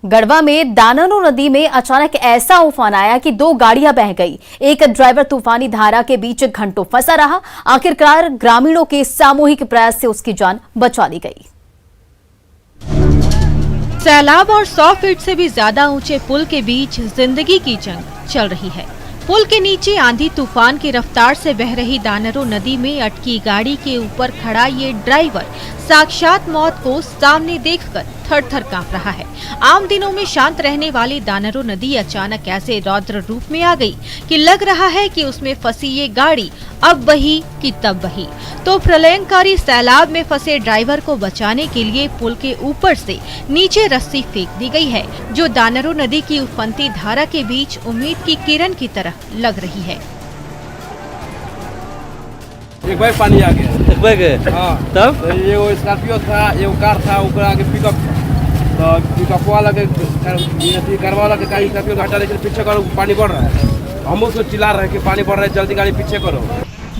गढ़वा में दाननो नदी में अचानक ऐसा उफान आया कि 2 गाड़ियां बह गई। एक ड्राइवर तूफानी धारा के बीच घंटों फंसा रहा। आखिरकार ग्रामीणों के सामूहिक प्रयास से उसकी जान बचा ली गई। सैलाब और 100 फीट से भी ज्यादा ऊंचे पुल के बीच जिंदगी की जंग चल रही है। पुल के नीचे आंधी तूफान की रफ्तार से बह रही दानरो नदी में अटकी गाड़ी के ऊपर खड़ा ये ड्राइवर साक्षात मौत को सामने देखकर थर-थर कांप रहा है। आम दिनों में शांत रहने वाली दानरो नदी अचानक ऐसे रौद्र रूप में आ गई कि लग रहा है कि उसमें फंसी ये गाड़ी अब बही कि तब बही। तो प्रलयंकारी सैलाब में फंसे ड्राइवर को बचाने के लिए पुल के ऊपर से नीचे रस्सी फेंक दी गई है, जो दानरो नदी की उफनती धारा के बीच उम्मीद की किरण की तरह लग रही है। एक बार पानी आ गया। एक बार हाँ, तब तो ये वो स्कॉर्पियो था, ये वो कार था, ऊपर आगे पिकअप था। तो पिकअप वाला के कार वाला के गाड़ी स्कॉर्पियो हटा लेकर पीछे करो, पानी बढ़ रहा है। हम उसको चिल्ला रहे हैं कि पानी बढ़ रहा है, जल्दी गाड़ी पीछे करो।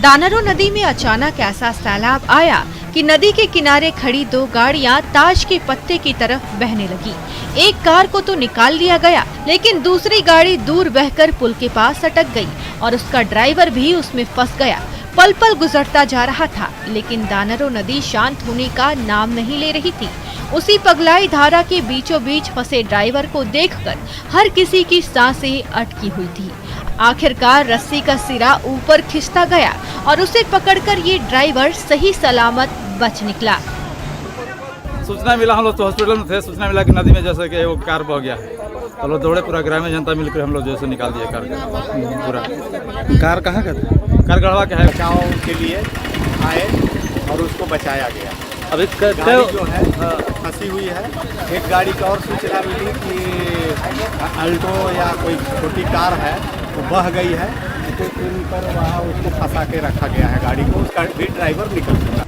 दानरो नदी में अचानक ऐसा सैलाब आया कि नदी के किनारे खड़ी 2 गाड़ियां ताश के पत्ते की तरफ बहने लगी। एक कार को तो निकाल लिया गया, लेकिन दूसरी गाड़ी दूर बहकर पुल के पास अटक गई और उसका ड्राइवर भी उसमें फंस गया। पल पल गुजरता जा रहा था, लेकिन दानरो नदी शांत होने का नाम नहीं ले रही थी। उसी पगलाई धारा के बीचों बीच फंसे ड्राइवर को देखकर हर किसी की सांसें अटकी हुई थी। आखिरकार रस्सी का सिरा ऊपर खिंचता गया और उसे पकड़कर ये ड्राइवर सही सलामत बच निकला। सूचना मिला, हम लोग तो हॉस्पिटल में थे। सूचना मिला कि नदी में जैसे कि वो कार बह गया है। हम लोग दौड़े, पूरा ग्रामीण जनता मिलकर हम लोग जैसे निकाल दिया कार का पूरा। कार कहाँ का था? कार गढ़वा का है। बचाव के लिए आए और उसको बचाया गया। अभी गाड़ी जो है फंसी हुई है। एक गाड़ी का और सूचना मिली कि अल्टो या कोई छोटी कार है वो बह गई है, तो पर वहाँ उसको फंसा के रखा गया है गाड़ी को। उसका भी ड्राइवर निकल चुका।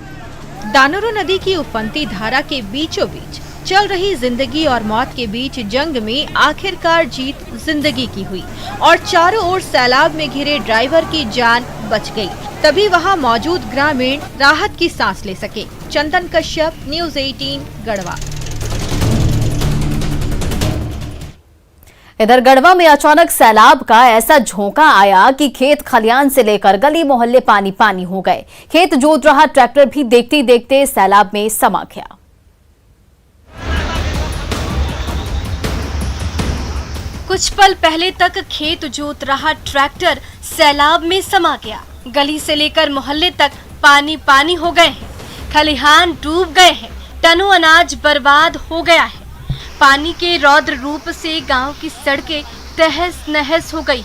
दानरो नदी की उफनती धारा के बीचों बीच चल रही जिंदगी और मौत के बीच जंग में आखिरकार जीत जिंदगी की हुई और चारों ओर सैलाब में घिरे ड्राइवर की जान बच गई। तभी वहां मौजूद ग्रामीण राहत की सांस ले सके। चंदन कश्यप, न्यूज़ 18 गढ़वा। इधर गढ़वा में अचानक सैलाब का ऐसा झोंका आया कि खेत खलियान से लेकर गली मोहल्ले पानी पानी हो गए। खेत जोत रहा ट्रैक्टर भी देखते देखते सैलाब में समा गया। कुछ पल पहले तक खेत जोत रहा ट्रैक्टर सैलाब में समा गया। गली से लेकर मोहल्ले तक पानी पानी हो गए हैं। खलिहान डूब गए हैं। टनों अनाज बर्बाद हो गया है। पानी के रौद्र रूप से गांव की सड़कें तहस नहस हो गई।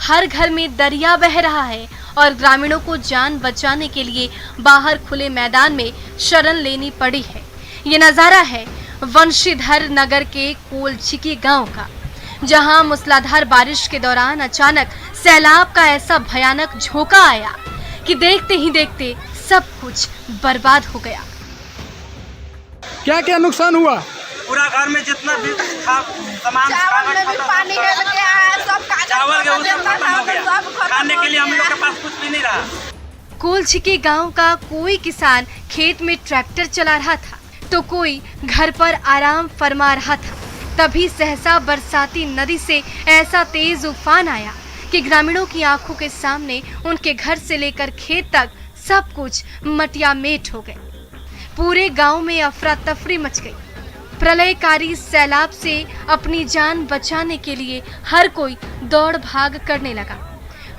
हर घर में दरिया बह रहा है और ग्रामीणों को जान बचाने के लिए बाहर खुले मैदान में शरण लेनी पड़ी है। ये नजारा है वंशीधर नगर के कोलछिकी गांव का, जहां मूसलाधार बारिश के दौरान अचानक सैलाब का ऐसा भयानक झोंका आया कि देखते ही देखते सब कुछ बर्बाद हो गया। क्या क्या नुकसान हुआ? पूरा घर में जितना भी था सामान, चावल के खत्म हो गया। खाने के लिए हम लोग के पास कुछ भी नहीं रहा। कोलछिकी गांव का कोई किसान खेत में ट्रैक्टर चला रहा था तो कोई घर पर आराम फरमा रहा था। तभी सहसा बरसाती नदी से ऐसा तेज उफान आया कि ग्रामीणों की आंखों के सामने उनके घर से लेकर खेत तक सब कुछ मटियामेट हो गए। पूरे गांव में अफरा तफरी मच गई। प्रलयकारी सैलाब से अपनी जान बचाने के लिए हर कोई दौड़ भाग करने लगा।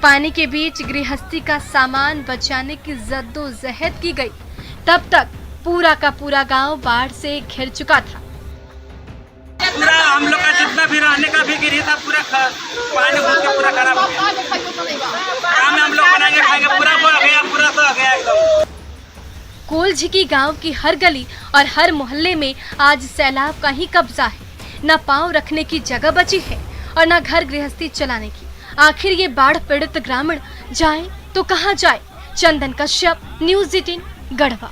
पानी के बीच गृहस्थी का सामान बचाने की जद्दोजहद की गई। तब तक पूरा का पूरा गांव बाढ़ से घिर चुका था। पूरा हम लोग का जितना भी रहने का भी गिरी था, पूरा पानी घुस के पूरा खराब हो गया। काम हम लोग बनाएंगे खाएंगे, पूरा हो गया, पूरा तो गया एकदम। कोलझिकी गांव की हर गली और हर मोहल्ले में आज सैलाब का ही कब्जा है। न पांव रखने की जगह बची है और न घर गृहस्थी चलाने की। आखिर ये बाढ़ पीड़ित ग्रामीण जाए तो कहां जाए? चंदन कश्यप, न्यूज़ 18 गढ़वा।